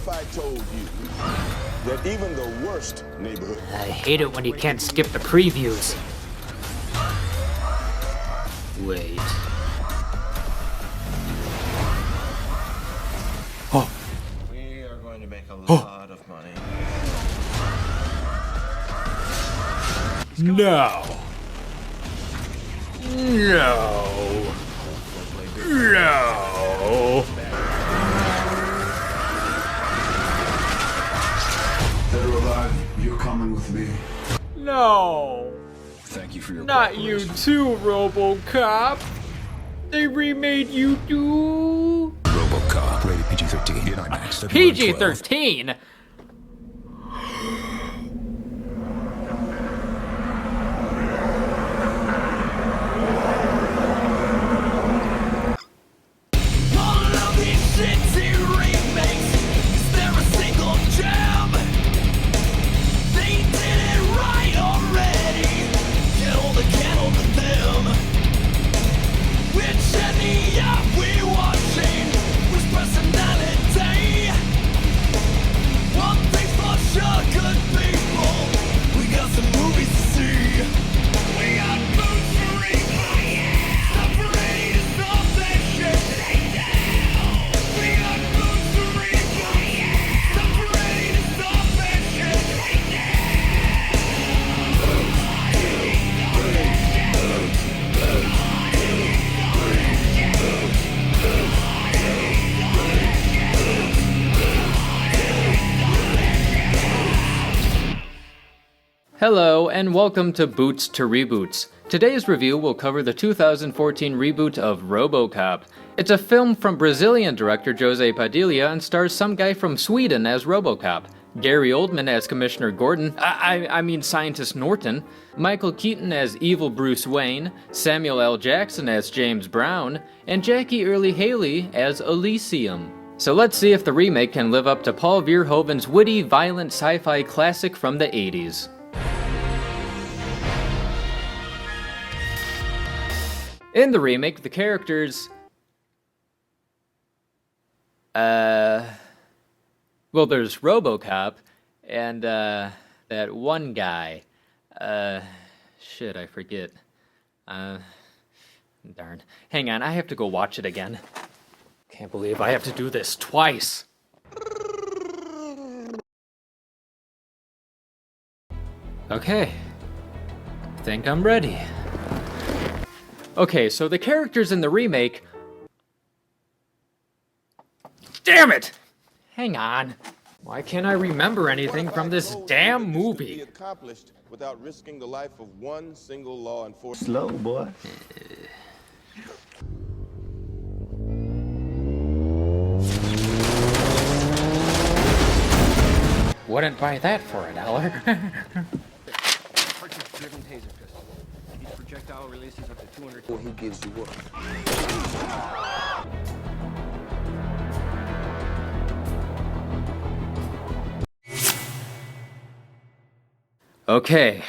if I told you that even the worst neighborhood... I hate it when you can't skip the previews. Wait. Oh. We are going to make a lot of money. No. No. No. Dead or alive, you're coming with me. No. Thank you for your Not you too, RoboCop. They remade you too. RoboCop, rated PG-13. In IMAX. PG-13? Hello, and welcome to Boots to Reboots. Today's review will cover the 2014 reboot of RoboCop. It's a film from Brazilian director Jose Padilha and stars some guy from Sweden as RoboCop, Gary Oldman as Commissioner Gordon, I mean Scientist Norton, Michael Keaton as Evil Bruce Wayne, Samuel L. Jackson as James Brown, and Jackie Earle Haley as Elysium. So let's see if the remake can live up to Paul Verhoeven's witty, violent sci-fi classic from the 80s. In the remake, the characters... well, there's RoboCop, and, that one guy. Shit, I forget. Darn. Hang on, I have to go watch it again. Can't believe I have to do this twice. Okay. Think I'm ready. Okay, so the characters in the remake... Damn it! Hang on. Why can't I remember anything from this damn movie? Accomplished without risking the life of one single law enforcement. Slow, boy. Wouldn't buy that for $1. Cartridge-driven taser pistol. Each projectile releases up to 200. Well, he gives you what? Okay.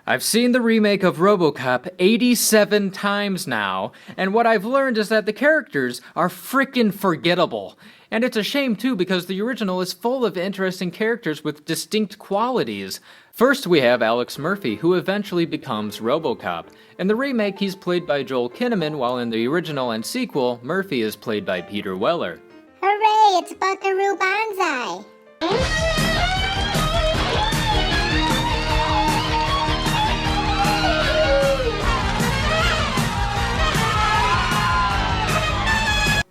I've seen the remake of RoboCop 87 times now, and what I've learned is that the characters are frickin' forgettable. And it's a shame too, because the original is full of interesting characters with distinct qualities. First we have Alex Murphy, who eventually becomes RoboCop. In the remake, he's played by Joel Kinnaman, while in the original and sequel, Murphy is played by Peter Weller. Hooray, it's Buckaroo Banzai!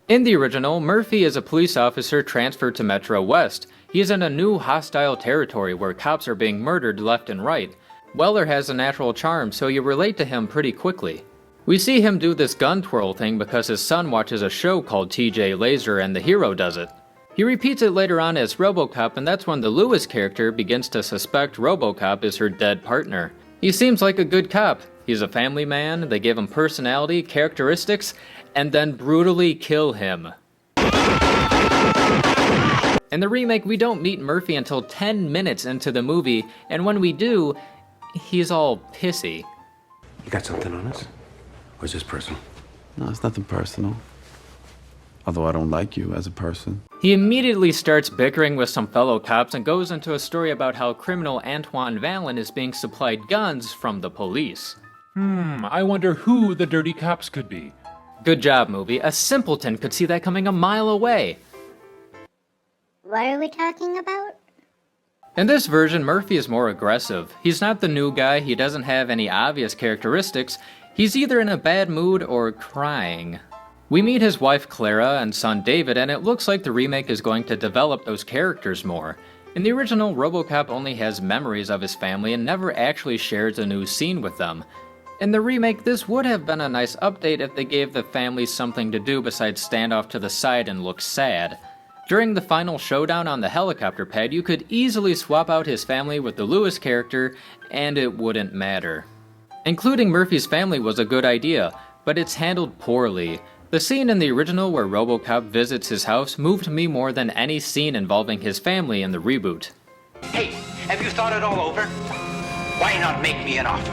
In the original, Murphy is a police officer transferred to Metro West. He is in a new hostile territory where cops are being murdered left and right. Weller has a natural charm, so you relate to him pretty quickly. We see him do this gun twirl thing because his son watches a show called TJ Laser and the hero does it. He repeats it later on as RoboCop, and that's when the Lewis character begins to suspect RoboCop is her dead partner. He seems like a good cop. He's a family man, they give him personality, characteristics, and then brutally kill him. In the remake, we don't meet Murphy until 10 minutes into the movie, and when we do, he's all pissy. You got something on us? Or is this personal? No, it's nothing personal. Although I don't like you as a person. He immediately starts bickering with some fellow cops and goes into a story about how criminal Antoine Vallon is being supplied guns from the police. I wonder who the dirty cops could be. Good job, movie. A simpleton could see that coming a mile away. What are we talking about? In this version, Murphy is more aggressive. He's not the new guy, he doesn't have any obvious characteristics. He's either in a bad mood or crying. We meet his wife Clara and son David, and it looks like the remake is going to develop those characters more. In the original, RoboCop only has memories of his family and never actually shares a new scene with them. In the remake, this would have been a nice update if they gave the family something to do besides stand off to the side and look sad. During the final showdown on the helicopter pad, you could easily swap out his family with the Lewis character, and it wouldn't matter. Including Murphy's family was a good idea, but it's handled poorly. The scene in the original where RoboCop visits his house moved me more than any scene involving his family in the reboot. Hey, have you thought it all over? Why not make me an offer?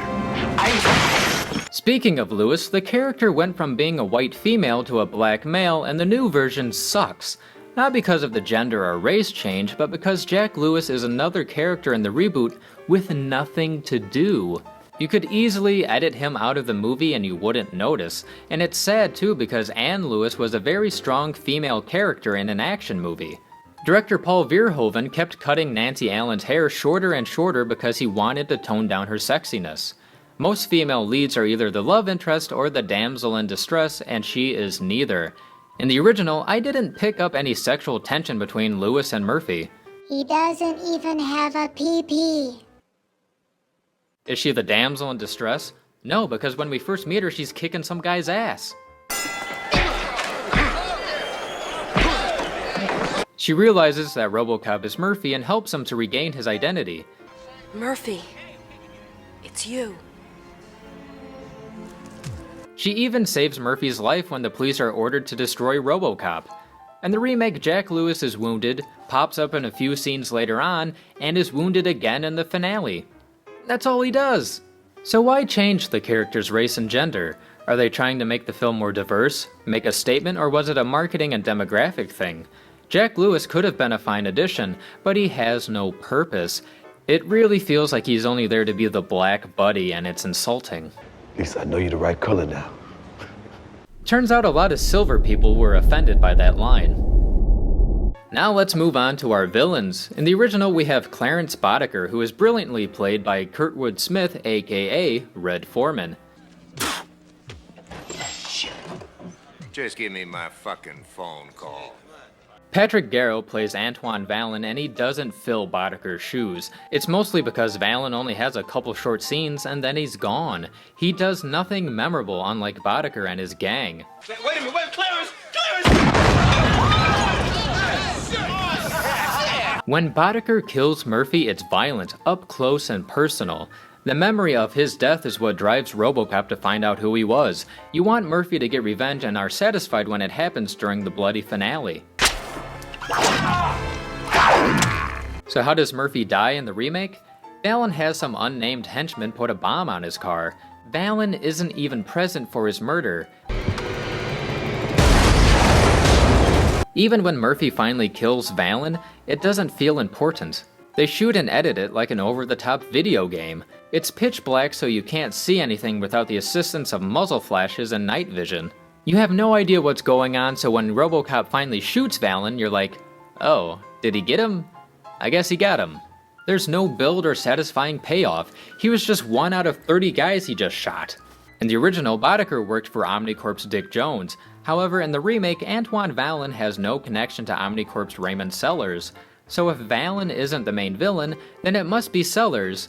Speaking of Lewis, the character went from being a white female to a black male, and the new version sucks. Not because of the gender or race change, but because Jack Lewis is another character in the reboot with nothing to do. You could easily edit him out of the movie and you wouldn't notice, and it's sad too because Anne Lewis was a very strong female character in an action movie. Director Paul Verhoeven kept cutting Nancy Allen's hair shorter and shorter because he wanted to tone down her sexiness. Most female leads are either the love interest or the damsel in distress, and she is neither. In the original, I didn't pick up any sexual tension between Lewis and Murphy. He doesn't even have a PP. Is she the damsel in distress? No, because when we first meet her, she's kicking some guy's ass. She realizes that RoboCop is Murphy and helps him to regain his identity. Murphy, it's you. She even saves Murphy's life when the police are ordered to destroy RoboCop. In the remake, Jack Lewis is wounded, pops up in a few scenes later on, and is wounded again in the finale. That's all he does. So why change the character's race and gender? Are they trying to make the film more diverse, make a statement, or was it a marketing and demographic thing? Jack Lewis could have been a fine addition, but he has no purpose. It really feels like he's only there to be the black buddy, and it's insulting. At least I know you're the right color now. Turns out a lot of silver people were offended by that line. Now let's move on to our villains. In the original, we have Clarence Boddicker, who is brilliantly played by Kurtwood Smith, aka Red Foreman. Just give me my fucking phone call. Patrick Garrow plays Antoine Vallon, and he doesn't fill Boddicker's shoes. It's mostly because Vallon only has a couple short scenes and then he's gone. He does nothing memorable, unlike Boddicker and his gang. Wait a minute, wait, Clarence! When Boddicker kills Murphy, it's violent, up close and personal. The memory of his death is what drives RoboCop to find out who he was. You want Murphy to get revenge and are satisfied when it happens during the bloody finale. So how does Murphy die in the remake? Vallon has some unnamed henchman put a bomb on his car. Vallon isn't even present for his murder. Even when Murphy finally kills Vallon, it doesn't feel important. They shoot and edit it like an over-the-top video game. It's pitch black so you can't see anything without the assistance of muzzle flashes and night vision. You have no idea what's going on, so when RoboCop finally shoots Vallon, you're like, oh, did he get him? I guess he got him. There's no build or satisfying payoff. He was just one out of 30 guys he just shot. In the original, Boddicker worked for Omnicorp's Dick Jones. However, in the remake, Antoine Vallon has no connection to Omnicorp's Raymond Sellers. So if Vallon isn't the main villain, then it must be Sellers.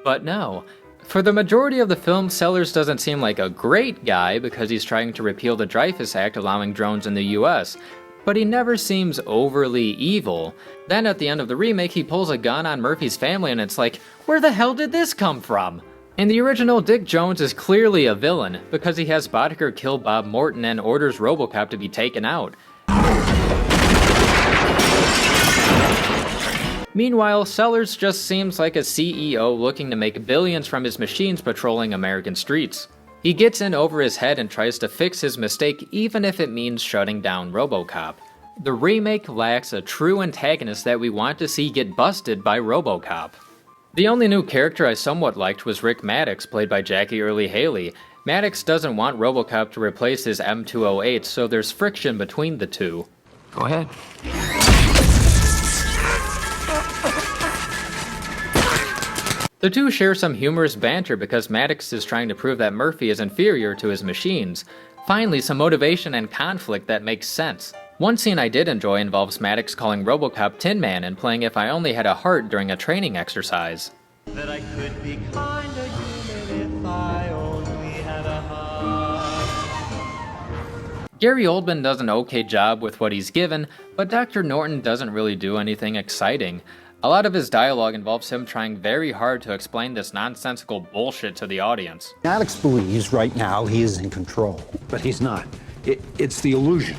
But no. For the majority of the film, Sellers doesn't seem like a great guy because he's trying to repeal the Dreyfus Act allowing drones in the US. But he never seems overly evil. Then at the end of the remake, he pulls a gun on Murphy's family and it's like, where the hell did this come from? In the original, Dick Jones is clearly a villain because he has Boddicker kill Bob Morton and orders RoboCop to be taken out. Meanwhile, Sellers just seems like a CEO looking to make billions from his machines patrolling American streets. He gets in over his head and tries to fix his mistake even if it means shutting down RoboCop. The remake lacks a true antagonist that we want to see get busted by RoboCop. The only new character I somewhat liked was Rick Maddox, played by Jackie Earle Haley. Maddox doesn't want RoboCop to replace his M208, so there's friction between the two. Go ahead. The two share some humorous banter because Maddox is trying to prove that Murphy is inferior to his machines. Finally, some motivation and conflict that makes sense. One scene I did enjoy involves Maddox calling RoboCop Tin Man and playing If I Only Had a Heart during a training exercise. That I could be kinda human if I only had a heart. Gary Oldman does an okay job with what he's given, but Dr. Norton doesn't really do anything exciting. A lot of his dialogue involves him trying very hard to explain this nonsensical bullshit to the audience. Alex believes right now he is in control, but he's not. It's the illusion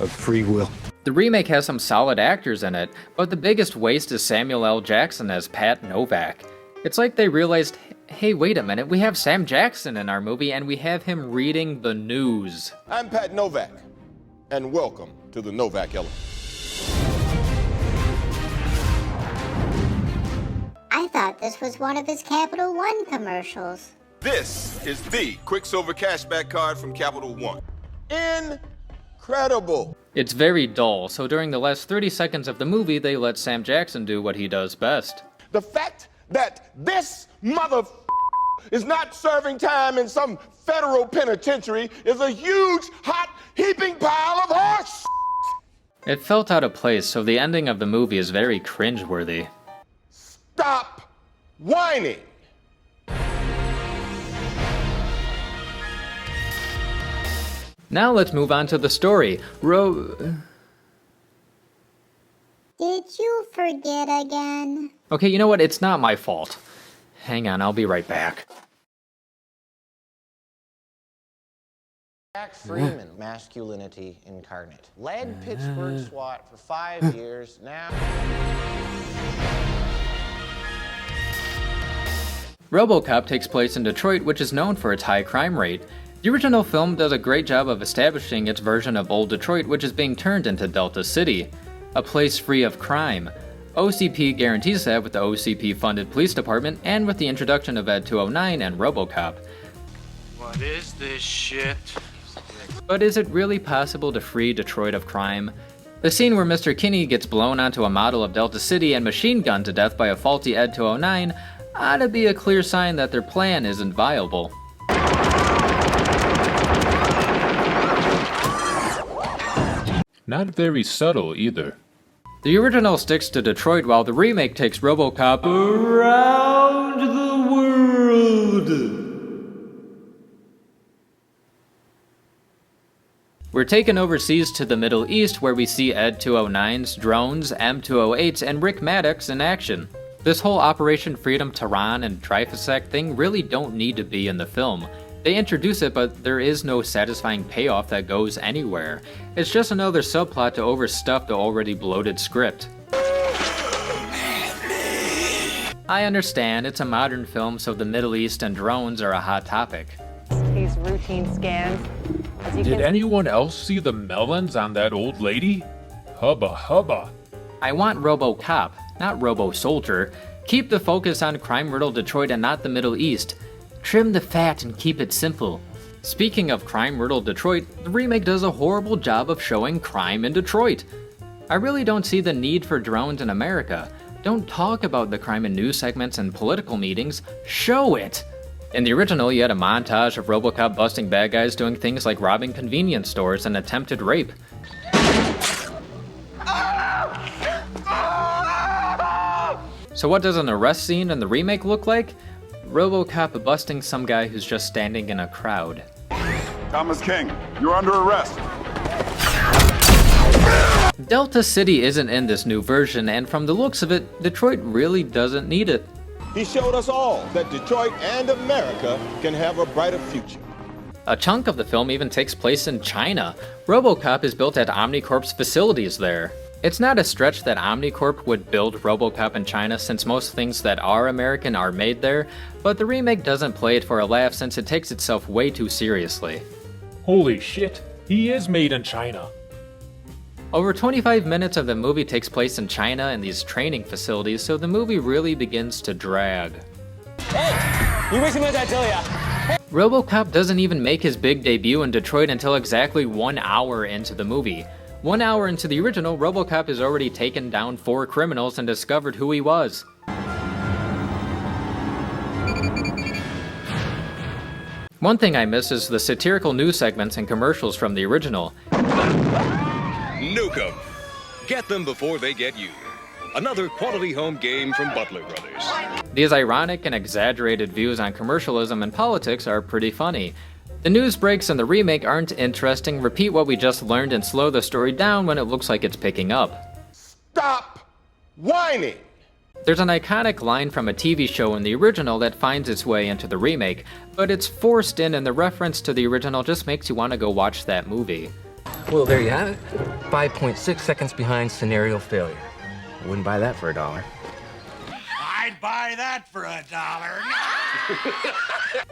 of free will. The remake has some solid actors in it, but the biggest waste is Samuel L. Jackson as Pat Novak. It's like they realized, hey, wait a minute, we have Sam Jackson in our movie and we have him reading the news. I'm Pat Novak, and welcome to the Novak Element. I thought this was one of his Capital One commercials. This is the Quicksilver cashback card from Capital One. Incredible. It's very dull, so during the last 30 seconds of the movie, they let Sam Jackson do what he does best. The fact that this mother is not serving time in some federal penitentiary is a huge, hot, heaping pile of horse. It felt out of place, so the ending of the movie is very cringeworthy. Stop whining. Now let's move on to the story. Did you forget again? Okay, you know what? It's not my fault. Hang on, I'll be right back. Jack Freeman, masculinity incarnate. Led Pittsburgh SWAT for 5 years now. RoboCop takes place in Detroit, which is known for its high crime rate. The original film does a great job of establishing its version of old Detroit, which is being turned into Delta City, a place free of crime. OCP guarantees that with the OCP-funded police department and with the introduction of Ed 209 and RoboCop. What is this shit? But is it really possible to free Detroit of crime? The scene where Mr. Kinney gets blown onto a model of Delta City and machine gunned to death by a faulty Ed 209 ought to be a clear sign that their plan isn't viable. Not very subtle either. The original sticks to Detroit while the remake takes RoboCop around the world. We're taken overseas to the Middle East where we see Ed 209s, drones, M208s, and Rick Maddox in action. This whole Operation Freedom Tehran and Trifasec thing really don't need to be in the film. They introduce it, but there is no satisfying payoff that goes anywhere. It's just another subplot to overstuff the already bloated script. I understand, it's a modern film, so the Middle East and drones are a hot topic. These routine scans. Did anyone else see the melons on that old lady? Hubba hubba. I want RoboCop, not Robo-Soldier. Keep the focus on crime-riddled Detroit and not the Middle East. Trim the fat and keep it simple. Speaking of crime-riddled Detroit, the remake does a horrible job of showing crime in Detroit. I really don't see the need for drones in America. Don't talk about the crime in news segments and political meetings, show it! In the original, you had a montage of RoboCop busting bad guys doing things like robbing convenience stores and attempted rape. So what does an arrest scene in the remake look like? RoboCop busting some guy who's just standing in a crowd. Thomas King, you're under arrest. Delta City isn't in this new version, and from the looks of it, Detroit really doesn't need it. He showed us all that Detroit and America can have a brighter future. A chunk of the film even takes place in China. RoboCop is built at Omnicorp's facilities there. It's not a stretch that Omnicorp would build RoboCop in China since most things that are American are made there, but the remake doesn't play it for a laugh since it takes itself way too seriously. Holy shit, he is made in China. Over 25 minutes of the movie takes place in China and these training facilities, so the movie really begins to drag. RoboCop doesn't even make his big debut in Detroit until exactly 1 hour into the movie. 1 hour into the original, RoboCop has already taken down 4 criminals and discovered who he was. One thing I miss is the satirical news segments and commercials from the original. Nuke 'em. Get them before they get you. Another quality home game from Butler Brothers. These ironic and exaggerated views on commercialism and politics are pretty funny. The news breaks in the remake aren't interesting, repeat what we just learned and slow the story down when it looks like it's picking up. Stop whining! There's an iconic line from a TV show in the original that finds its way into the remake, but it's forced in and the reference to the original just makes you want to go watch that movie. Well, there you have it. 5.6 seconds behind scenario failure. I wouldn't buy that for $1. I'd buy that for $1.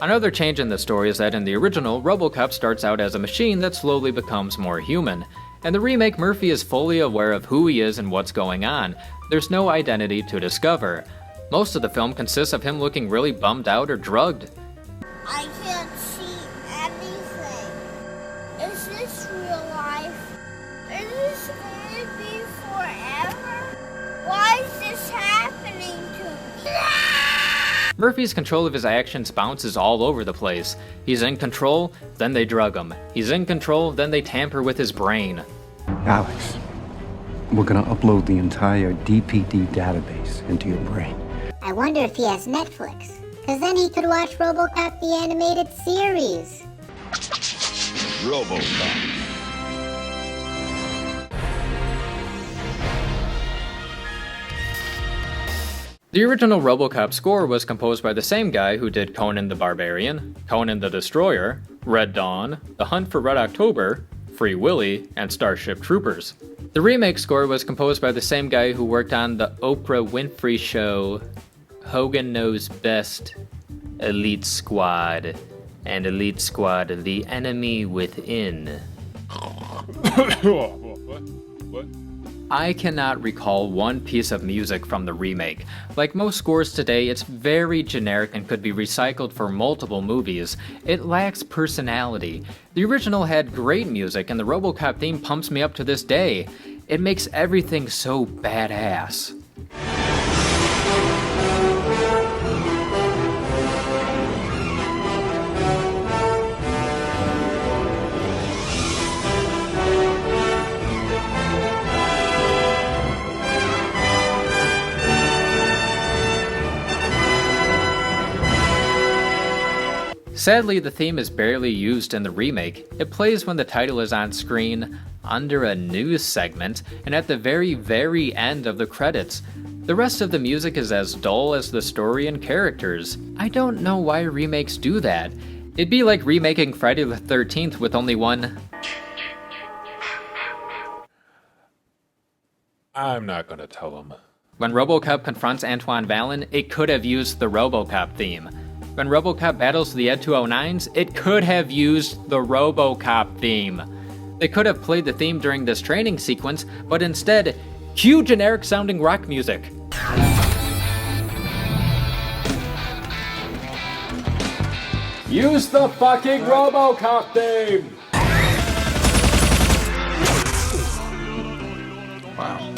Another change in the story is that in the original, RoboCop starts out as a machine that slowly becomes more human. In the remake, Murphy is fully aware of who he is and what's going on. There's no identity to discover. Most of the film consists of him looking really bummed out or drugged. I can't see anything. Is this real life? Is this going to be forever? Why is this happening to me? Murphy's control of his actions bounces all over the place. He's in control, then they drug him. He's in control, then they tamper with his brain. Alex, we're gonna upload the entire DPD database into your brain. I wonder if he has Netflix, because then he could watch RoboCop the animated series. RoboCop. The original RoboCop score was composed by the same guy who did Conan the Barbarian, Conan the Destroyer, Red Dawn, The Hunt for Red October, Free Willy, and Starship Troopers. The remake score was composed by the same guy who worked on The Oprah Winfrey Show, Hogan Knows Best, Elite Squad, and Elite Squad The Enemy Within. What? I cannot recall one piece of music from the remake. Like most scores today, it's very generic and could be recycled for multiple movies. It lacks personality. The original had great music and the RoboCop theme pumps me up to this day. It makes everything so badass. Sadly, the theme is barely used in the remake. It plays when the title is on screen, under a news segment, and at the very end of the credits. The rest of the music is as dull as the story and characters. I don't know why remakes do that. It'd be like remaking Friday the 13th with only one... I'm not gonna tell him. When RoboCop confronts Antoine Vallon, it could have used the RoboCop theme. When RoboCop battles the Ed 209s, it could have used the RoboCop theme. They could have played the theme during this training sequence, but instead, cue generic sounding rock music. Use the fucking RoboCop theme! Wow.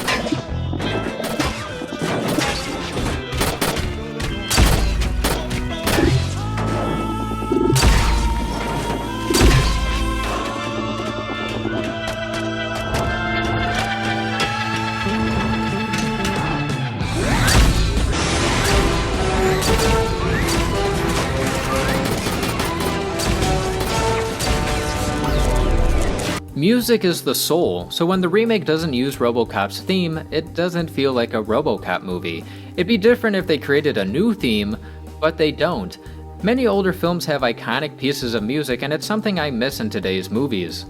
Music is the soul, so when the remake doesn't use RoboCop's theme, it doesn't feel like a RoboCop movie. It'd be different if they created a new theme, but they don't. Many older films have iconic pieces of music, and it's something I miss in today's movies.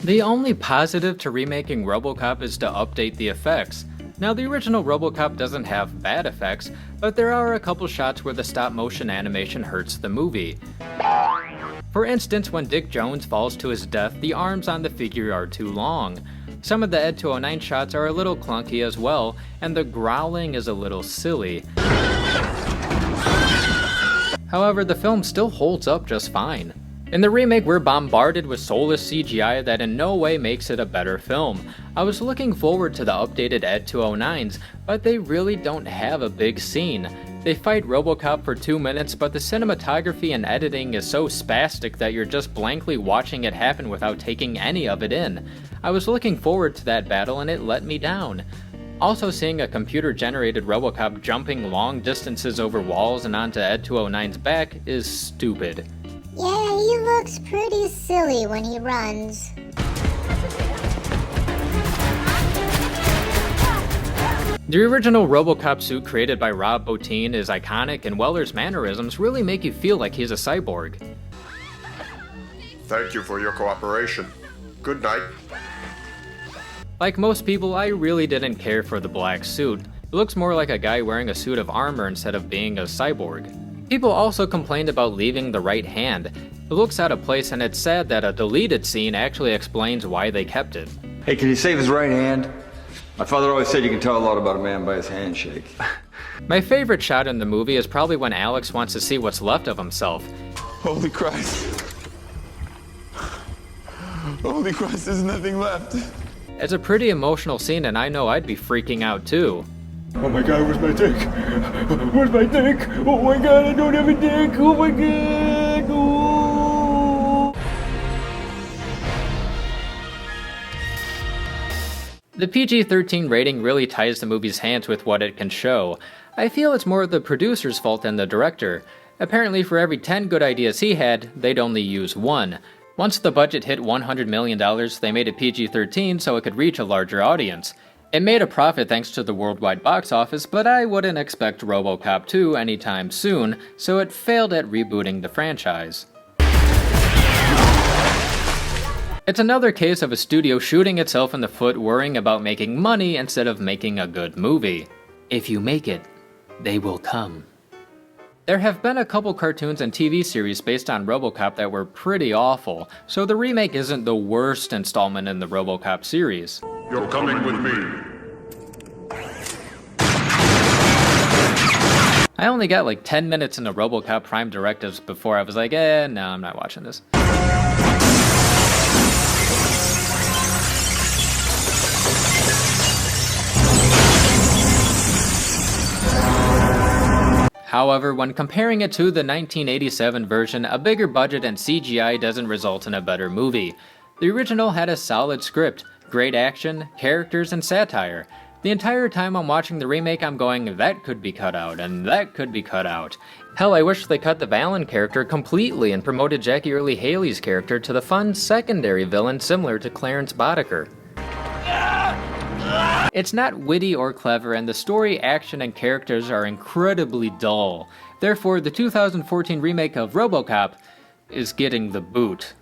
The only positive to remaking RoboCop is to update the effects. Now, the original RoboCop doesn't have bad effects, but there are a couple shots where the stop-motion animation hurts the movie. For instance, when Dick Jones falls to his death, the arms on the figure are too long. Some of the Ed 209 shots are a little clunky as well, and the growling is a little silly. However, the film still holds up just fine. In the remake, we're bombarded with soulless CGI that in no way makes it a better film. I was looking forward to the updated Ed 209s, but they really don't have a big scene. They fight RoboCop for 2 minutes, but the cinematography and editing is so spastic that you're just blankly watching it happen without taking any of it in. I was looking forward to that battle and it let me down. Also, seeing a computer-generated RoboCop jumping long distances over walls and onto Ed 209's back is stupid. Yeah, he looks pretty silly when he runs. The original RoboCop suit created by Rob Bottin is iconic, and Weller's mannerisms really make you feel like he's a cyborg. Thank you for your cooperation. Good night. Like most people, I really didn't care for the black suit. It looks more like a guy wearing a suit of armor instead of being a cyborg. People also complained about leaving the right hand. It looks out of place, and it's sad that a deleted scene actually explains why they kept it. Hey, can you save his right hand? My father always said you can tell a lot about a man by his handshake. My favorite shot in the movie is probably when Alex wants to see what's left of himself. Holy Christ. Holy Christ, there's nothing left. It's a pretty emotional scene, and I know I'd be freaking out too. Oh my God, where's my dick? Where's my dick? Oh my God, I don't have a dick. Oh my God. Oh. The PG-13 rating really ties the movie's hands with what it can show. I feel it's more the producer's fault than the director. Apparently for every 10 good ideas he had, they'd only use 1. Once the budget hit $100 million, they made it PG-13 so it could reach a larger audience. It made a profit thanks to the worldwide box office, but I wouldn't expect RoboCop 2 anytime soon, so it failed at rebooting the franchise. It's another case of a studio shooting itself in the foot worrying about making money instead of making a good movie. If you make it, they will come. There have been a couple cartoons and TV series based on RoboCop that were pretty awful, so the remake isn't the worst installment in the RoboCop series. You're coming with me. I only got like 10 minutes into RoboCop Prime Directives before I was like, no, I'm not watching this. However, when comparing it to the 1987 version, a bigger budget and CGI doesn't result in a better movie. The original had a solid script, great action, characters, and satire. The entire time I'm watching the remake, I'm going, that could be cut out, and that could be cut out. Hell, I wish they cut the Valen character completely and promoted Jackie Earle Haley's character to the fun secondary villain similar to Clarence Boddicker. It's not witty or clever, and the story, action, and characters are incredibly dull. Therefore, the 2014 remake of RoboCop is getting the boot.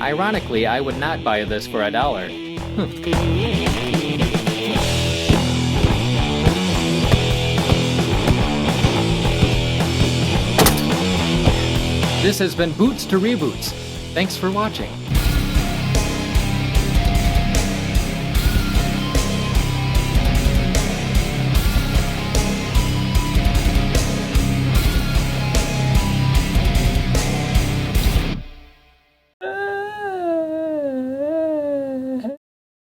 Ironically, I would not buy this for $1. This has been Boots to Reboots. Thanks for watching.